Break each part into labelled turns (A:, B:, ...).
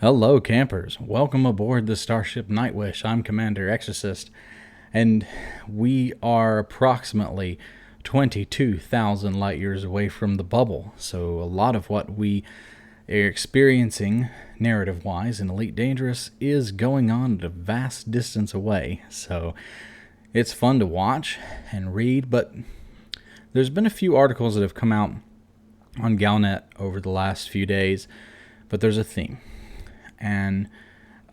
A: Hello, campers. Welcome aboard the Starship Nightwish. I'm Commander Exorcist, and we are approximately 22,000 light years away from the bubble. So a lot of what we are experiencing, narrative-wise, in Elite Dangerous is going on at a vast distance away. So it's fun to watch and read, but there's been a few articles that have come out on Galnet over the last few days, but there's a theme. And,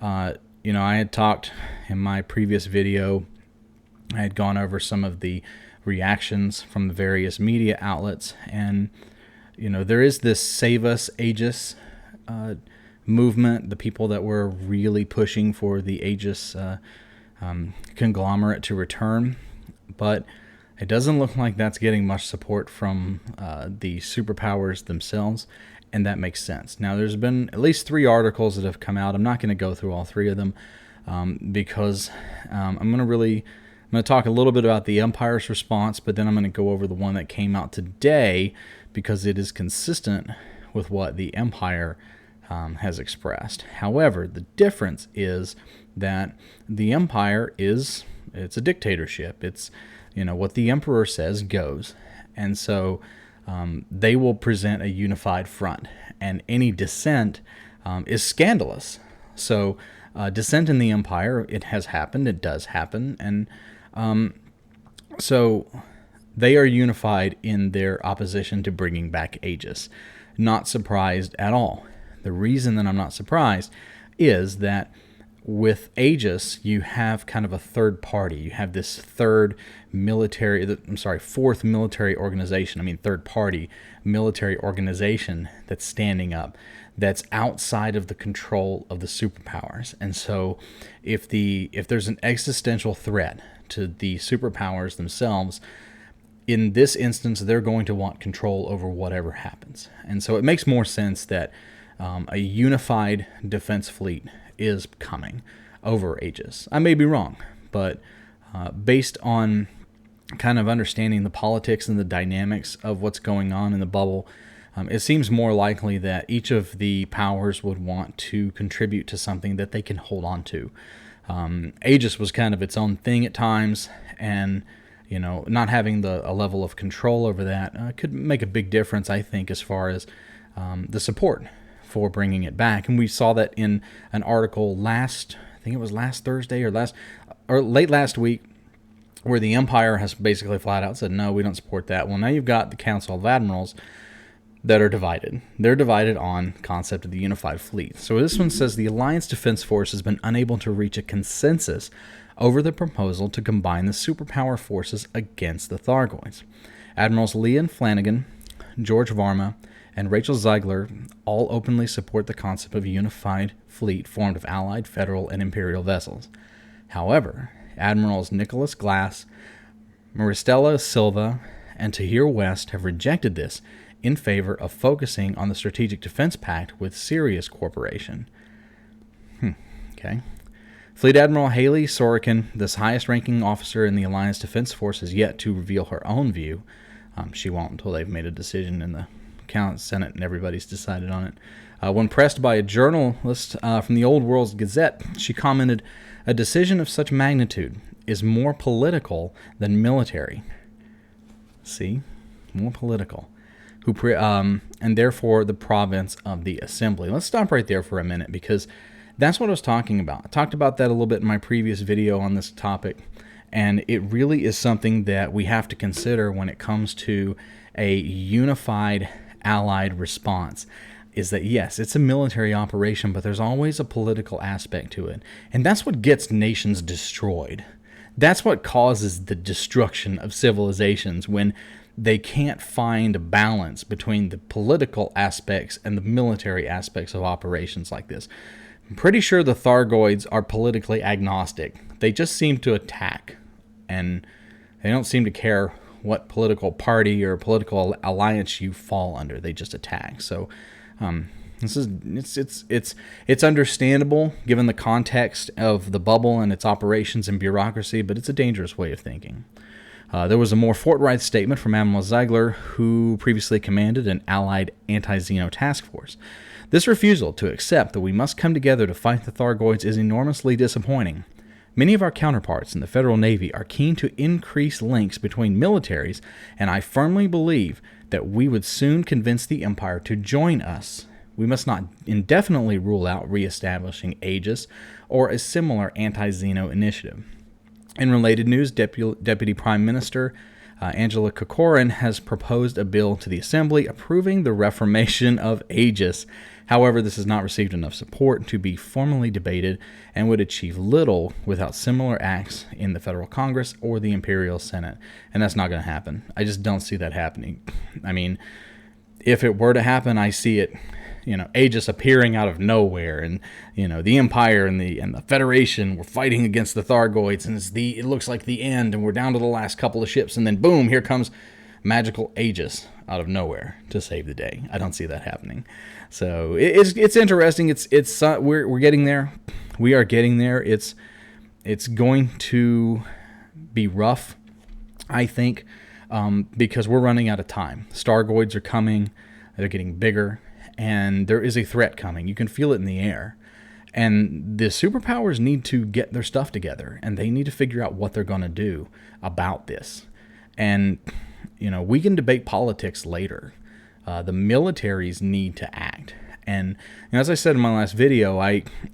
A: I had talked in my previous video, I had gone over some of the reactions from the various media outlets, and, there is this Save Us Aegis movement, the people that were really pushing for the Aegis conglomerate to return, but it doesn't look like that's getting much support from the superpowers themselves. And that makes sense. Now, there's been at least 3 articles that have come out. I'm not going to go through all 3 of them because I'm going to talk a little bit about the Empire's response, but then I'm going to go over the one that came out today because it is consistent with what the Empire has expressed. However, the difference is that the Empire it's a dictatorship. It's, what the Emperor says goes. And so they will present a unified front, and any dissent is scandalous. So dissent in the Empire, it has happened, it does happen, and so they are unified in their opposition to bringing back Aegis. Not surprised at all. The reason that I'm not surprised is that with Aegis, you have kind of a third party. You have this fourth military organization. Third party military organization that's standing up, that's outside of the control of the superpowers. And so if there's an existential threat to the superpowers themselves, in this instance, they're going to want control over whatever happens. And so it makes more sense that a unified defense fleet is coming over Aegis. I may be wrong, but based on kind of understanding the politics and the dynamics of what's going on in the bubble, it seems more likely that each of the powers would want to contribute to something that they can hold on to. Aegis was kind of its own thing at times, and not having a level of control over that could make a big difference, I think, as far as the support for bringing it back. And we saw that in an article last Thursday or late last week, where the Empire has basically flat out said, no, we don't support that. Well, now you've got the Council of Admirals that are divided. They're divided on concept of the unified fleet. So this one says the Alliance Defense Force has been unable to reach a consensus over the proposal to combine the superpower forces against the Thargoids. Admirals Leon Flanagan, George Varma, and Rachel Ziegler all openly support the concept of a unified fleet formed of Allied, Federal, and Imperial vessels. However, Admirals Nicholas Glass, Maristella Silva, and Tahir West have rejected this in favor of focusing on the Strategic Defense Pact with Sirius Corporation. Okay. Fleet Admiral Haley Sorokin, this highest-ranking officer in the Alliance Defense Force, has yet to reveal her own view. She won't until they've made a decision in the Senate and everybody's decided on it. When pressed by a journalist from the Old World's Gazette, she commented, "A decision of such magnitude is more political than military." See? More political. And therefore the province of the Assembly. Let's stop right there for a minute, because that's what I was talking about. I talked about that a little bit in my previous video on this topic, and it really is something that we have to consider when it comes to a unified Allied response, is that yes, it's a military operation, but there's always a political aspect to it. And that's what gets nations destroyed. That's what causes the destruction of civilizations, when they can't find a balance between the political aspects and the military aspects of operations like this. I'm pretty sure the Thargoids are politically agnostic. They just seem to attack, and they don't seem to care what political party or political alliance you fall under. They just attack. So it's understandable given the context of the bubble and its operations and bureaucracy, but it's a dangerous way of thinking. There was a more forthright statement from Admiral Ziegler, who previously commanded an Allied anti-Xeno task force. This refusal to accept that we must come together to fight the Thargoids is enormously disappointing. Many of our counterparts in the Federal Navy are keen to increase links between militaries, and I firmly believe that we would soon convince the Empire to join us. We must not indefinitely rule out reestablishing Aegis or a similar anti-Xeno initiative. In related news, Deputy Prime Minister Angela Kokorin has proposed a bill to the Assembly approving the reformation of Aegis. However, this has not received enough support to be formally debated and would achieve little without similar acts in the Federal Congress or the Imperial Senate. And that's not going to happen. I just don't see that happening. I mean, if it were to happen, I see it, Aegis appearing out of nowhere, and the Empire and the Federation were fighting against the Thargoids, and it looks like the end, and we're down to the last couple of ships, and then boom, here comes magical Aegis out of nowhere to save the day. I don't see that happening. So it's interesting. We're getting there. We are getting there. It's going to be rough, I think, because we're running out of time. Stargoids are coming. They're getting bigger. And there is a threat coming. You can feel it in the air. And the superpowers need to get their stuff together, and they need to figure out what they're going to do about this. And, we can debate politics later. The militaries need to act. And as I said in my last video,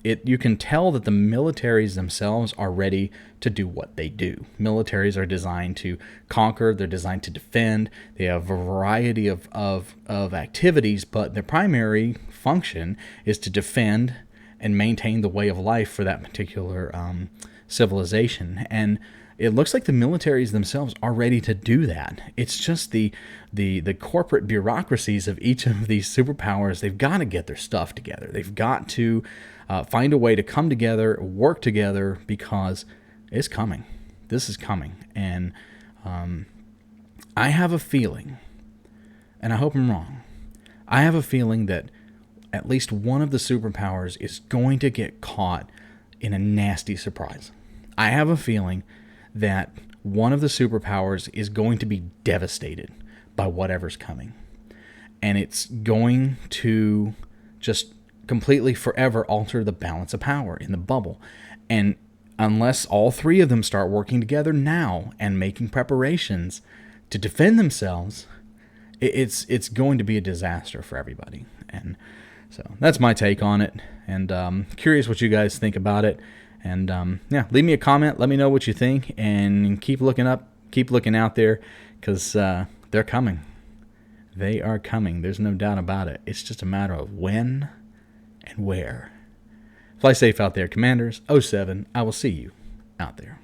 A: you can tell that the militaries themselves are ready to do what they do. Militaries are designed to conquer. They're designed to defend. They have a variety of activities, but their primary function is to defend and maintain the way of life for that particular civilization. And it looks like the militaries themselves are ready to do that. It's just the corporate bureaucracies of each of these superpowers. They've got to get their stuff together. They've got to find a way to come together, work together, because it's coming. This is coming. And I have a feeling, and I hope I'm wrong, I have a feeling that at least one of the superpowers is going to get caught in a nasty surprise. I have a feeling that one of the superpowers is going to be devastated by whatever's coming. And it's going to just completely forever alter the balance of power in the bubble. And unless all three of them start working together now and making preparations to defend themselves, it's going to be a disaster for everybody. And so that's my take on it. And curious what you guys think about it. And leave me a comment. Let me know what you think, and keep looking up, keep looking out there, because they're coming. They are coming. There's no doubt about it. It's just a matter of when and where. Fly safe out there, Commanders. 07. I will see you out there.